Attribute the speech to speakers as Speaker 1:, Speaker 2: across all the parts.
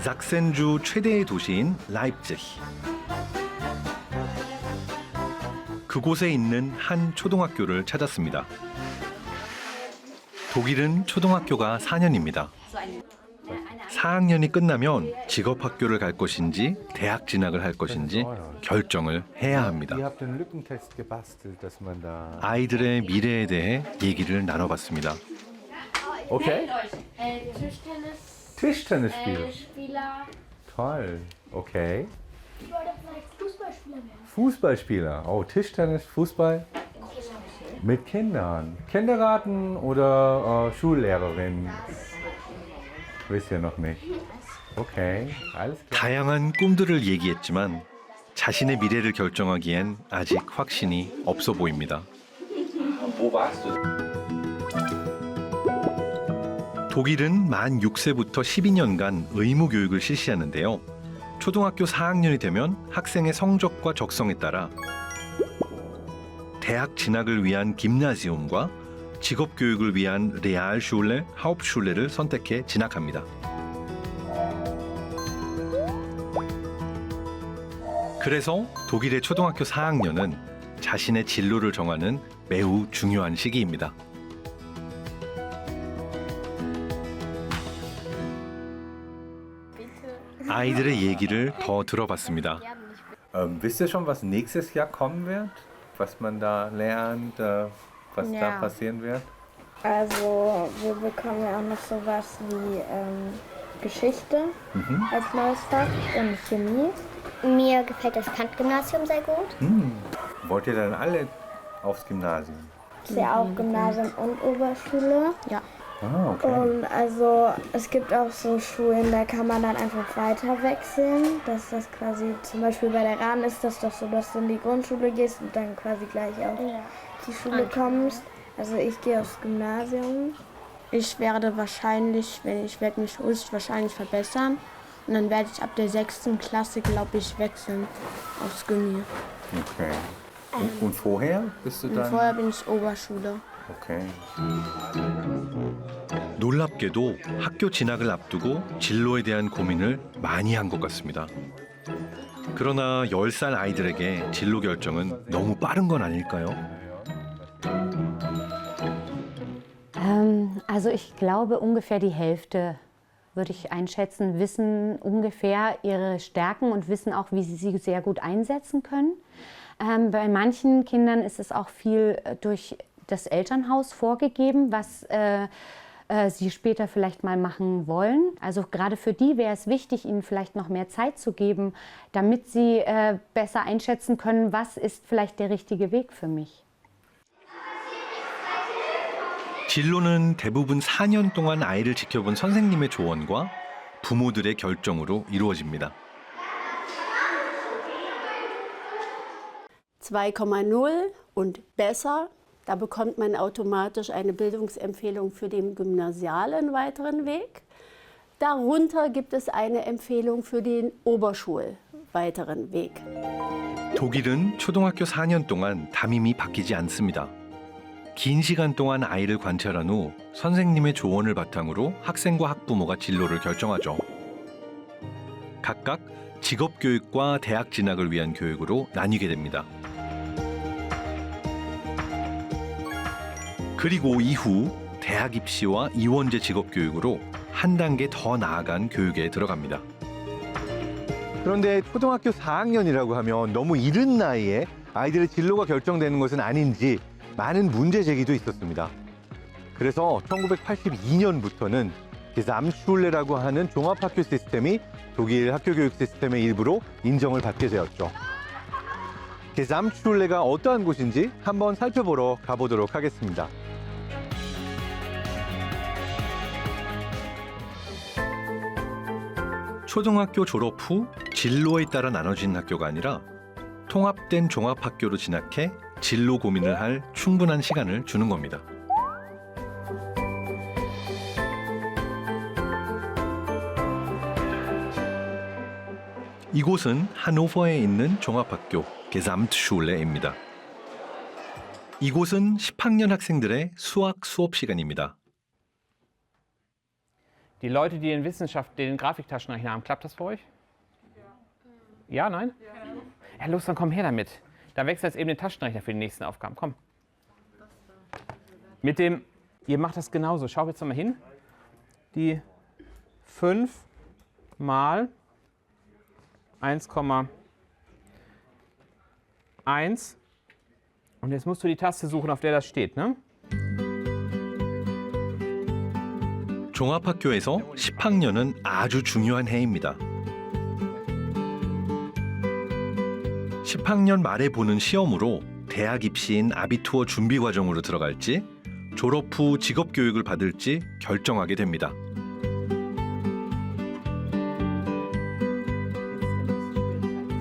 Speaker 1: 삭센주 최대의 도시인 라입지히. 그곳에 있는 한 초등학교를 찾았습니다. 독일은 초등학교가 4년입니다. 4학년이 끝나면 직업학교를 갈 것인지 대학 진학을 할 것인지 결정을 해야 합니다. 아이들의 미래에 대해 얘기를 나눠봤습니다.
Speaker 2: Okay.
Speaker 3: Tischtennis,
Speaker 2: Tischtennisspieler.
Speaker 3: Spieler.
Speaker 2: Toll. Okay.
Speaker 3: Ich wollte vielleicht Fußballspieler werden.
Speaker 2: Fußballspieler. Oh, Tischtennis, Fußball. Mit Kindern. Kindergarten oder Schullehrerin? Wisst ihr noch nicht. Okay, alles klar.
Speaker 1: 다양한 꿈들을 얘기했지만 자신의 미래를 결정하기엔 아직 확신이 없어 보입니다. 독일은 만 6세부터 12년간 의무 교육을 실시하는데요. 초등학교 4학년이 되면 학생의 성적과 적성에 따라 대학 진학을 위한 김나지움과 직업 교육을 위한 레알슐레, 하uptschul레를 선택해 진학합니다. 그래서 독일의 초등학교 4학년은 자신의 진로를 정하는 매우 중요한 시기입니다. 아이들의 얘기를 더 들어봤습니다.
Speaker 2: Wisst ihr schon, was nächstes Jahr kommen wird? Was man da lernt, was da
Speaker 4: Ja.
Speaker 2: passieren wird?
Speaker 4: Also wir bekommen ja auch noch sowas wie Geschichte als neues Fach und Chemie.
Speaker 5: Mir gefällt das Kant-Gymnasium sehr gut.
Speaker 2: Wollt ihr dann alle aufs Gymnasium?
Speaker 4: Ist ja auch Gymnasium und Oberschule. Ja.
Speaker 2: Ah, okay.
Speaker 4: Und also es gibt auch so Schulen, da kann man dann einfach weiter wechseln. Dass das quasi, zum Beispiel bei der Rahn ist das doch so, dass du in die Grundschule gehst und dann quasi gleich auf die Schule kommst. Also ich gehe aufs Gymnasium. Ich werde wahrscheinlich, ich werde mich höchstwahrscheinlich verbessern. Und dann werde ich ab der 6. Klasse, glaube ich, wechseln aufs Gymi.
Speaker 2: Okay. Und vorher bist du
Speaker 4: Und
Speaker 2: dann?
Speaker 4: vorher bin ich Oberschule.
Speaker 2: Okay.
Speaker 1: 놀랍게도 학교 진학을 앞두고 진로에 대한 고민을 많이 한 것 같습니다. 그러나 10살 아이들에게 진로 결정은 너무 빠른 건 아닐까요?
Speaker 6: Also ich glaube, ungefähr die Hälfte, würde ich einschätzen, wissen ungefähr ihre Stärken und wissen auch, wie sie sie sehr gut einsetzen können. Bei manchen Kindern ist es auch viel durch das Elternhaus vorgegeben, was sie später vielleicht mal machen wollen. Also gerade für die wäre es wichtig, ihnen vielleicht noch mehr Zeit zu geben, damit sie besser einschätzen können, was ist vielleicht der richtige Weg für mich.
Speaker 1: 진로는 대부분 4년 동안 아이를 지켜본 선생님의 조언과 부모들의 결정으로 이루어집니다.
Speaker 7: 2,0 und besser, da bekommt man automatisch eine Bildungsempfehlung für den gymnasialen weiteren Weg. Darunter gibt es eine Empfehlung für den Oberschul weiteren Weg.
Speaker 1: 독일은 초등학교 4년 동안 담임이 바뀌지 않습니다. 긴 시간 동안 아이를 관찰한 후 선생님의 조언을 바탕으로 학생과 학부모가 진로를 결정하죠. 각각 직업교육과 대학 진학을 위한 교육으로 나뉘게 됩니다. 그리고 이후 대학 입시와 이원제 직업교육으로 한 단계 더 나아간 교육에 들어갑니다.
Speaker 8: 그런데 초등학교 4학년이라고 하면 너무 이른 나이에 아이들의 진로가 결정되는 것은 아닌지 많은 문제 제기도 있었습니다. 그래서 1982년부터는 Gesamtschul라고 하는 종합학교 시스템이 독일 학교교육 시스템의 일부로 인정을 받게 되었죠. Gesamtschul가 어떠한 곳인지 한번 살펴보러 가보도록 하겠습니다.
Speaker 1: 초등학교 졸업 후 진로에 따라 나눠진 학교가 아니라 통합된 종합학교로 진학해 진로 고민을 할 충분한 시간을 주는 겁니다. 이곳은 하노버에 있는 종합학교 Gesamtschul입니다. 이곳은 10학년 학생들의 수학 수업 시간입니다.
Speaker 9: Die Leute, die in Wissenschaft den Grafiktaschenrechner haben, klappt das für euch? Ja, nein? Ja, los, dann komm her damit. Da wechselt jetzt eben den Taschenrechner für die nächsten Aufgaben. Komm. Mit dem, ihr macht das genauso. Schau jetzt nochmal hin. Die 5 mal 1,1. Und jetzt musst du die Taste suchen, auf der das steht, ne?
Speaker 1: 종합학교에서 10학년은 아주 중요한 해입니다. 10학년 말에 보는 시험으로 대학 입시인 아비투어 준비 과정으로 들어갈지 졸업 후 직업 교육을 받을지 결정하게 됩니다.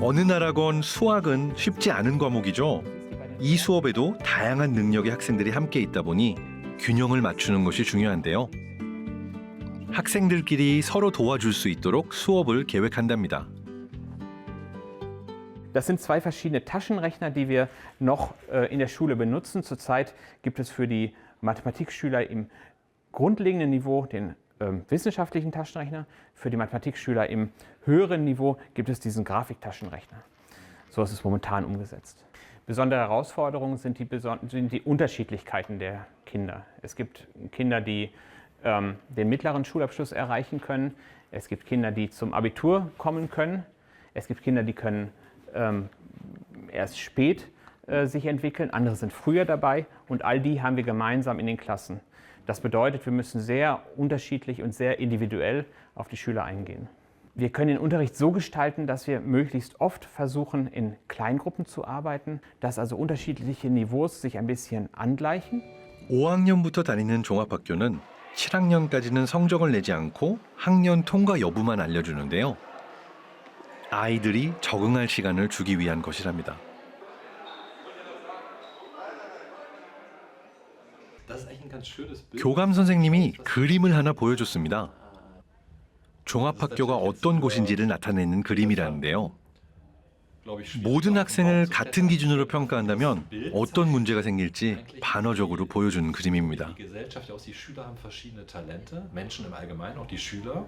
Speaker 1: 어느 나라건 수학은 쉽지 않은 과목이죠. 이 수업에도 다양한 능력의 학생들이 함께 있다 보니 균형을 맞추는 것이 중요한데요. 학생들끼리 서로 도와줄 수 있도록 수업을 계획한답니다.
Speaker 9: Das sind zwei verschiedene Taschenrechner, die wir noch in der Schule benutzen. Zurzeit gibt es für die Mathematikschüler im grundlegenden Niveau den wissenschaftlichen Taschenrechner. Für die Mathematikschüler im höheren Niveau gibt es diesen Grafiktaschenrechner. So ist es momentan umgesetzt. Besondere Herausforderungen sind die Unterschiedlichkeiten der Kinder. Es gibt Kinder, die den mittleren Schulabschluss erreichen können. Es gibt Kinder, die zum Abitur kommen können. Es gibt Kinder, die können erst spät sich entwickeln. Andere sind früher dabei. Und all die haben wir gemeinsam in den Klassen. Das bedeutet, wir müssen sehr unterschiedlich und sehr individuell auf die Schüler eingehen. Wir können den Unterricht so gestalten, dass wir möglichst oft versuchen, in Kleingruppen zu arbeiten, dass also unterschiedliche Niveaus sich ein bisschen angleichen.
Speaker 1: 5학년부터 다니는 종합학교는 7학년까지는 성적을 내지 않고 학년 통과 여부만 알려주는데요. 아이들이 적응할 시간을 주기 위한 것이랍니다. 교감 선생님이 그림을 하나 보여줬습니다. 종합학교가 어떤 곳인지를 나타내는 그림이라는데요. 모든 학생을 같은 기준으로 평가한다면 어떤 문제가 생길지 반어적으로 보여주는 그림입니다.
Speaker 10: Die Gesellschaft, auch die Schüler haben verschiedene Talente, Menschen im Allgemeinen, auch die Schüler.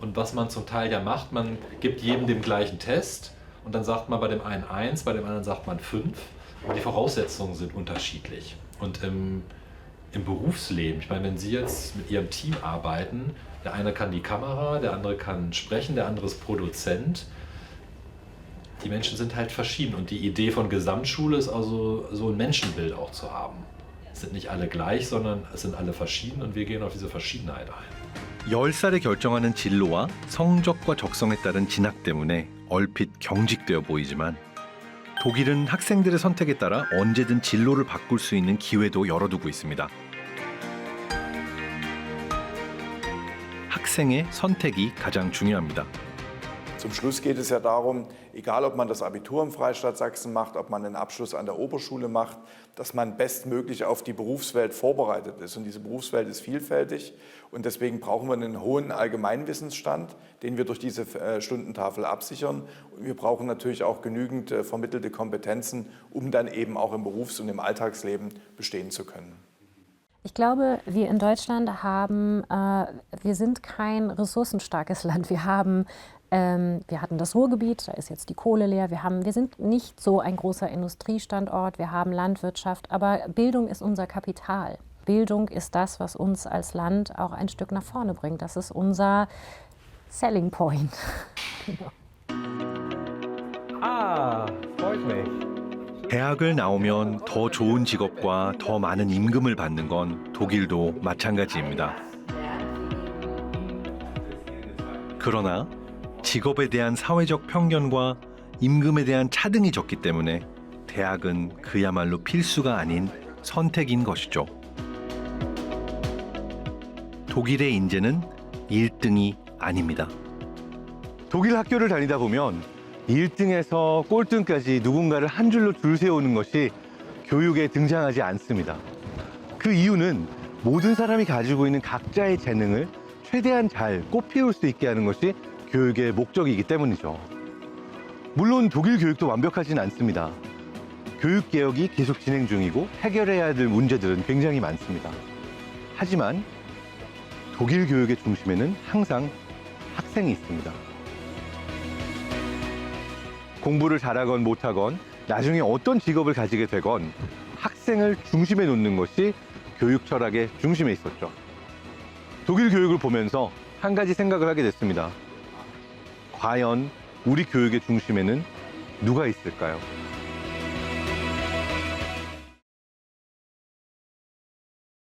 Speaker 10: Und was man zum Teil ja macht, man gibt jedem den gleichen Test und dann sagt man bei dem einen 1, bei dem anderen sagt man 5. Und die Voraussetzungen sind unterschiedlich. Und im Berufsleben, ich meine, wenn Sie jetzt mit Ihrem Team arbeiten, der eine kann die Kamera, der andere kann sprechen, der andere ist Produzent. Die Menschen sind halt verschieden und die Idee von Gesamtschule ist also so ein Menschenbild auch zu haben. Es sind nicht alle gleich, sondern es sind alle verschieden und wir gehen auf diese Verschiedenheit ein.
Speaker 1: 10살에 결정하는 진로와 성적과 적성에 따른 진학 때문에 얼핏 경직되어 보이지만 독일은 학생들의 선택에 따라 언제든 진로를 바꿀 수 있는 기회도 열어두고 있습니다. 학생의 선택이 가장 중요합니다.
Speaker 11: Zum Schluss geht es ja darum, egal ob man das Abitur im Freistaat Sachsen macht, ob man einen Abschluss an der Oberschule macht, dass man bestmöglich auf die Berufswelt vorbereitet ist. Und diese Berufswelt ist vielfältig und deswegen brauchen wir einen hohen Allgemeinwissensstand, den wir durch diese Stundentafel absichern. Und wir brauchen natürlich auch genügend vermittelte Kompetenzen, um dann eben auch im Berufs- und im Alltagsleben bestehen zu können.
Speaker 12: Ich glaube, wir in Deutschland wir sind kein ressourcenstarkes Land. Wir hatten das Ruhrgebiet, da ist jetzt die Kohle leer. Wir sind nicht so ein großer Industriestandort, wir haben Landwirtschaft, aber Bildung ist unser Kapital. Bildung ist das, was uns als Land auch ein Stück nach vorne bringt. Das ist unser Selling Point. Genau.
Speaker 9: Freut mich.
Speaker 1: 대학을 나오면 더 좋은 직업과 더 많은 임금을 받는 건 독일도 마찬가지입니다. 그러나 직업에 대한 사회적 편견과 임금에 대한 차등이 적기 때문에 대학은 그야말로 필수가 아닌 선택인 것이죠. 독일의 인재는 1등이 아닙니다.
Speaker 8: 독일 학교를 다니다 보면 1등에서 꼴등까지 누군가를 한 줄로 줄 세우는 것이 교육에 등장하지 않습니다. 그 이유는 모든 사람이 가지고 있는 각자의 재능을 최대한 잘 꽃피울 수 있게 하는 것이 교육의 목적이기 때문이죠. 물론 독일 교육도 완벽하진 않습니다. 교육개혁이 계속 진행 중이고 해결해야 될 문제들은 굉장히 많습니다. 하지만 독일 교육의 중심에는 항상 학생이 있습니다. 공부를 잘하건 못하건 나중에 어떤 직업을 가지게 되건 학생을 중심에 놓는 것이 교육 철학의 중심에 있었죠. 독일 교육을 보면서 한 가지 생각을 하게 됐습니다. 과연 우리 교육의 중심에는 누가 있을까요?